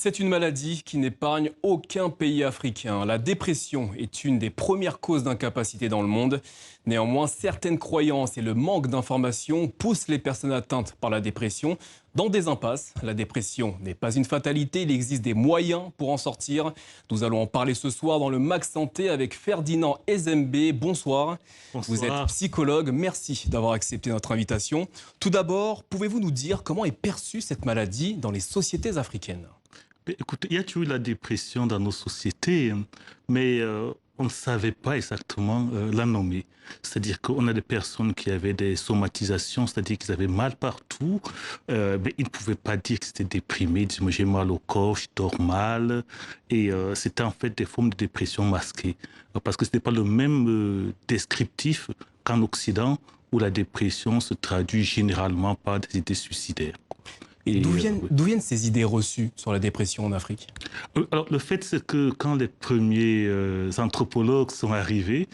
C'est une maladie qui n'épargne aucun pays africain. La dépression est une des premières causes d'incapacité dans le monde. Néanmoins, certaines croyances et le manque d'informations poussent les personnes atteintes par la dépression dans des impasses. La dépression n'est pas une fatalité, il existe des moyens pour en sortir. Nous allons en parler ce soir dans le Max Santé avec Ferdinand Ezembe. Bonsoir. Vous êtes Bonsoir. psychologue, merci d'avoir accepté notre invitation. Tout d'abord, pouvez-vous nous dire comment est perçue cette maladie dans les sociétés africaines ? Écoutez, il y a toujours eu la dépression dans nos sociétés, mais on ne savait pas exactement la nommer. C'est-à-dire qu'on a des personnes qui avaient des somatisations, c'est-à-dire qu'ils avaient mal partout, mais ils ne pouvaient pas dire qu'ils étaient déprimés. Ils disaient, moi j'ai mal au corps, je dors mal. Et c'était en fait des formes de dépression masquées. Parce que ce n'était pas le même descriptif qu'en Occident, où la dépression se traduit généralement par des idées suicidaires. D'où Oui. viennent ces idées reçues sur la dépression en Afrique ? Alors, le fait, c'est que quand les premiers anthropologues sont arrivés,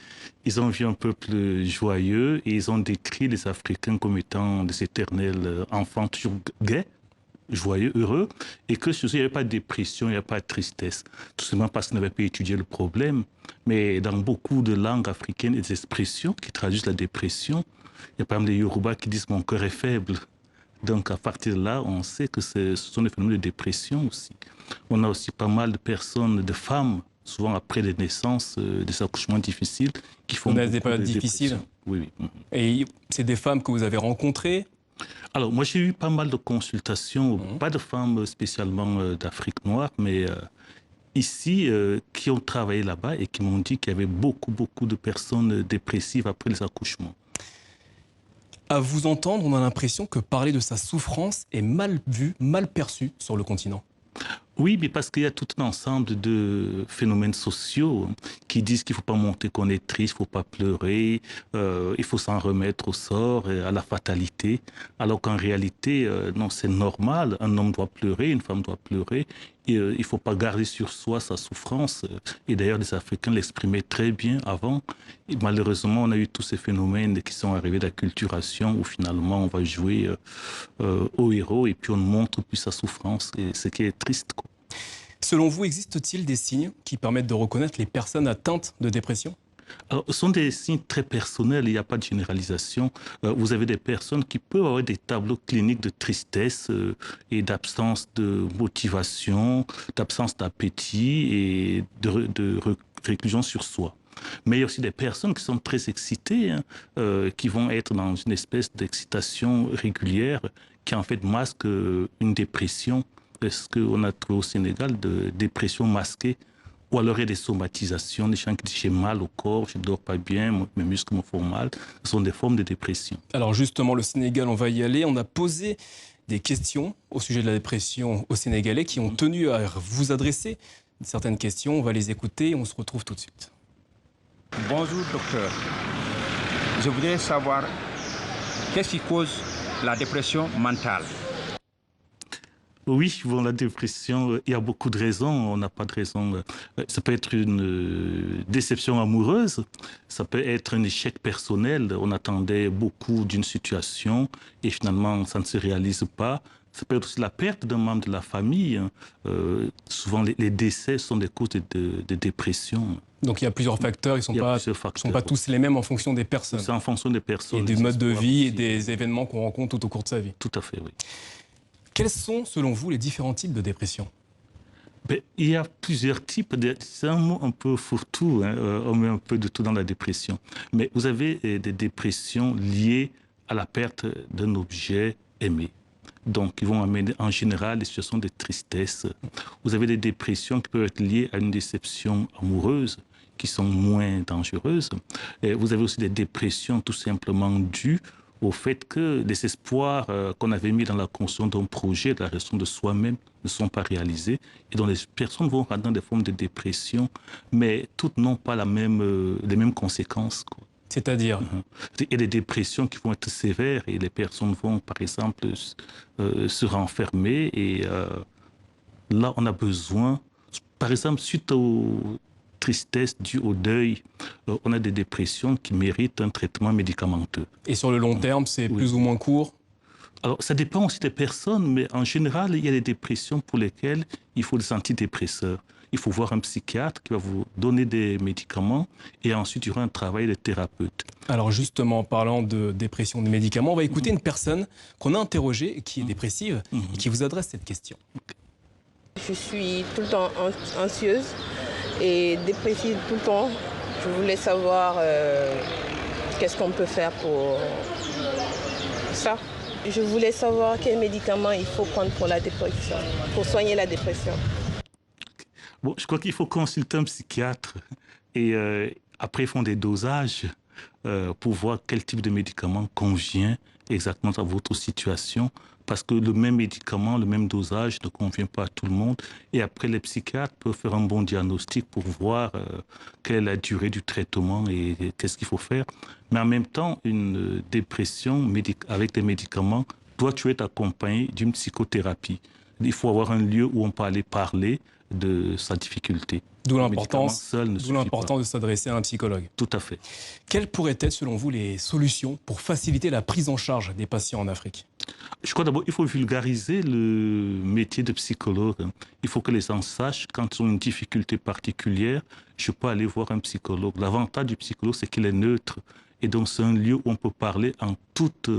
ils ont vu un peuple joyeux et ils ont décrit les Africains comme étant des éternels enfants toujours gais, joyeux, heureux, et que surtout, il n'y avait pas de dépression, il n'y avait pas de tristesse. Tout simplement parce qu'ils n'avaient pas étudié le problème. Mais dans beaucoup de langues africaines, il y a des expressions qui traduisent la dépression. Il y a par exemple les Yoruba qui disent « mon cœur est faible ». Donc, à partir de là, on sait que ce sont des phénomènes de dépression aussi. On a aussi pas mal de personnes, de femmes, souvent après les naissances, des accouchements difficiles, qui font On a beaucoup des périodes de difficiles. dépression. Oui, oui. Et c'est des femmes que vous avez rencontrées ? Alors, moi, j'ai eu pas mal de consultations, pas de femmes spécialement d'Afrique noire, mais ici, qui ont travaillé là-bas et qui m'ont dit qu'il y avait beaucoup de personnes dépressives après les accouchements. À vous entendre, on a l'impression que parler de sa souffrance est mal vu, mal perçu sur le continent. Oui, mais parce qu'il y a tout un ensemble de phénomènes sociaux qui disent qu'il ne faut pas montrer qu'on est triste, il ne faut pas pleurer, il faut s'en remettre au sort, à la fatalité. Alors qu'en réalité, non, c'est normal, un homme doit pleurer, une femme doit pleurer. Et, il ne faut pas garder sur soi sa souffrance. Et d'ailleurs, les Africains l'exprimaient très bien avant. Et malheureusement, on a eu tous ces phénomènes qui sont arrivés d'acculturation où finalement on va jouer au héros et puis on ne montre plus sa souffrance. Et ce qui est triste, quoi. Selon vous, existe-t-il des signes qui permettent de reconnaître les personnes atteintes de dépression ? Alors, ce sont des signes très personnels, il n'y a pas de généralisation. Vous avez des personnes qui peuvent avoir des tableaux cliniques de tristesse et d'absence de motivation, d'absence d'appétit et de réclusion sur soi. Mais il y a aussi des personnes qui sont très excitées, hein, qui vont être dans une espèce d'excitation régulière qui en fait masque une dépression. Est-ce qu'on a trouvé au Sénégal de dépression masquée? Ou alors il y a des somatisations, des gens qui disent j'ai mal au corps, je ne dors pas bien, mes muscles me font mal. Ce sont des formes de dépression. Alors justement, le Sénégal, on va y aller. On a posé des questions au sujet de la dépression aux Sénégalais qui ont tenu à vous adresser certaines questions. On va les écouter et on se retrouve tout de suite. Bonjour docteur. Je voudrais savoir qu'est-ce qui cause la dépression mentale. Oui, bon, la dépression, il y a beaucoup de raisons. On n'a pas de raison. Ça peut être une déception amoureuse, ça peut être un échec personnel. On attendait beaucoup d'une situation et finalement, ça ne se réalise pas. Ça peut être aussi la perte d'un membre de la famille. Souvent, les décès sont des causes de dépression. Donc il y a plusieurs facteurs, ils ne sont pas tous les mêmes en fonction des personnes. C'est en fonction des personnes. Et du mode de vie et des événements qu'on rencontre tout au cours de sa vie. Tout à fait, oui. Quels sont, selon vous, les différents types de dépression ? Il y a plusieurs types. C'est un mot un peu fourre-tout, hein, on met un peu de tout dans la dépression. Mais vous avez des dépressions liées à la perte d'un objet aimé. Donc, ils vont amener en général des situations de tristesse. Vous avez des dépressions qui peuvent être liées à une déception amoureuse, qui sont moins dangereuses. Et vous avez aussi des dépressions tout simplement dues au fait que les espoirs qu'on avait mis dans la construction d'un projet, de la gestion de soi-même, ne sont pas réalisés et dont les personnes vont rentrer dans des formes de dépression, mais toutes n'ont pas les mêmes conséquences, quoi. C'est-à-dire Il y a des dépressions qui vont être sévères et les personnes vont, par exemple, se renfermer et là, on a besoin, par exemple, suite aux tristesse due au deuil, on a des dépressions qui méritent un traitement médicamenteux. Et sur le long terme, c'est plus ou moins court ? Alors, ça dépend aussi des personnes, mais en général, il y a des dépressions pour lesquelles il faut des antidépresseurs. Il faut voir un psychiatre qui va vous donner des médicaments et ensuite il y aura un travail de thérapeute. Alors justement, en parlant de dépression, de médicaments, on va écouter une personne qu'on a interrogée, qui est dépressive, et qui vous adresse cette question. Je suis tout le temps anxieuse et dépressive tout le temps. Je voulais savoir qu'est-ce qu'on peut faire pour ça. Je voulais savoir quels médicaments il faut prendre pour la dépression, pour soigner la dépression. Bon, je crois qu'il faut consulter un psychiatre et après ils font des dosages pour voir quel type de médicament convient exactement à votre situation. Parce que le même médicament, le même dosage ne convient pas à tout le monde. Et après, les psychiatres peuvent faire un bon diagnostic pour voir quelle est la durée du traitement et qu'est-ce qu'il faut faire. Mais en même temps, une dépression avec des médicaments doit être accompagnée d'une psychothérapie. Il faut avoir un lieu où on peut aller parler de sa difficulté. D'où l'importance de s'adresser à un psychologue. Tout à fait. Quelles pourraient être, selon vous, les solutions pour faciliter la prise en charge des patients en Afrique? Je crois d'abord qu'il faut vulgariser le métier de psychologue. Il faut que les gens sachent, quand ils ont une difficulté particulière, je peux aller voir un psychologue. L'avantage du psychologue, c'est qu'il est neutre. Et donc, c'est un lieu où on peut parler en toute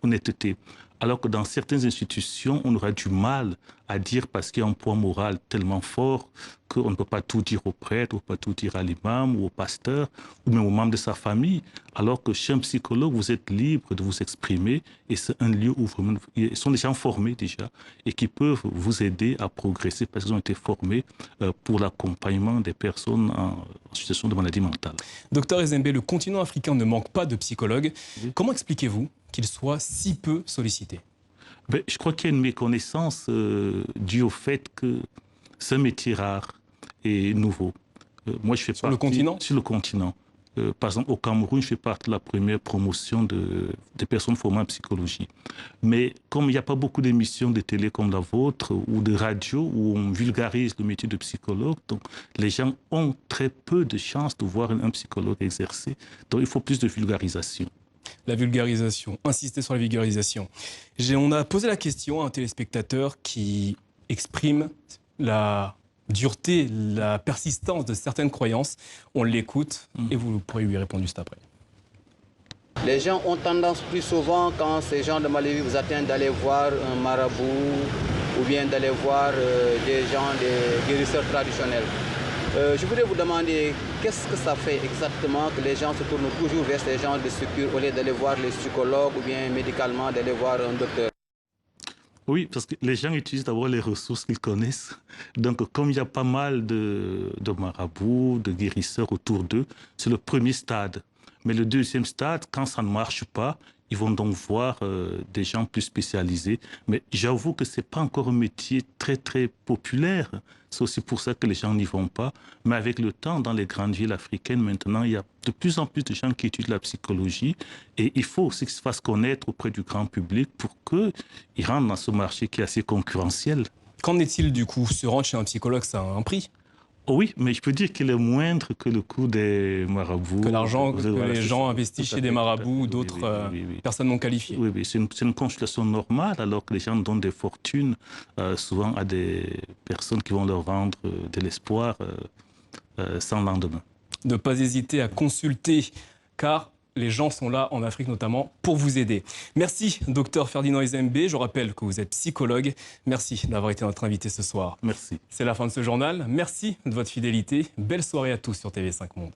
honnêteté. Alors que dans certaines institutions, on aura du mal à dire parce qu'il y a un poids moral tellement fort qu'on ne peut pas tout dire au prêtre, ou pas tout dire à l'imam ou au pasteur, ou même aux membres de sa famille. Alors que chez un psychologue, vous êtes libre de vous exprimer et c'est un lieu où vraiment, ils sont des gens formés déjà et qui peuvent vous aider à progresser parce qu'ils ont été formés pour l'accompagnement des personnes en situation de maladie mentale. Docteur Ezembe, le continent africain ne manque pas de psychologues. Oui. Comment expliquez-vous qu'il soit si peu sollicité? Je crois qu'il y a une méconnaissance due au fait que c'est un métier rare et nouveau. Moi, je fais sur le continent? Sur le continent. Par exemple, au Cameroun, je fais partie de la première promotion des personnes formées en psychologie. Mais comme il n'y a pas beaucoup d'émissions de télé comme la vôtre ou de radio où on vulgarise le métier de psychologue, donc les gens ont très peu de chances de voir un psychologue exercer. Donc il faut plus de vulgarisation. La vulgarisation, insister sur la vulgarisation. On a posé la question à un téléspectateur qui exprime la dureté, la persistance de certaines croyances. On l'écoute et vous pourrez lui répondre juste après. Les gens ont tendance plus souvent, quand ces gens de maladie vous atteignent, d'aller voir un marabout ou bien d'aller voir des gens, des guérisseurs traditionnels. Je voudrais vous demander, qu'est-ce que ça fait exactement que les gens se tournent toujours vers ces gens de structures au lieu d'aller voir les psychologues ou bien médicalement d'aller voir un docteur? Oui, parce que les gens utilisent d'abord les ressources qu'ils connaissent. Donc, comme il y a pas mal de marabouts, de guérisseurs autour d'eux, c'est le premier stade. Mais le deuxième stade, quand ça ne marche pas, ils vont donc voir des gens plus spécialisés. Mais j'avoue que ce n'est pas encore un métier très, très populaire. C'est aussi pour ça que les gens n'y vont pas. Mais avec le temps, dans les grandes villes africaines, maintenant, il y a de plus en plus de gens qui étudient la psychologie. Et il faut aussi qu'ils se fassent connaître auprès du grand public pour qu'ils rentrent dans ce marché qui est assez concurrentiel. Qu'en est-il du coup? Se rendre chez un psychologue, ça a un prix? Oh oui, mais je peux dire qu'il est moindre que le coût des marabouts. Que l'argent que les gens investissent chez des marabouts ou d'autres personnes non qualifiées. Oui, oui, c'est une consultation normale, alors que les gens donnent des fortunes souvent à des personnes qui vont leur vendre de l'espoir sans lendemain. Ne pas hésiter à consulter, car les gens sont là en Afrique notamment pour vous aider. Merci, docteur Ferdinand Ezembe. Je rappelle que vous êtes psychologue. Merci d'avoir été notre invité ce soir. Merci. C'est la fin de ce journal. Merci de votre fidélité. Belle soirée à tous sur TV5 Monde.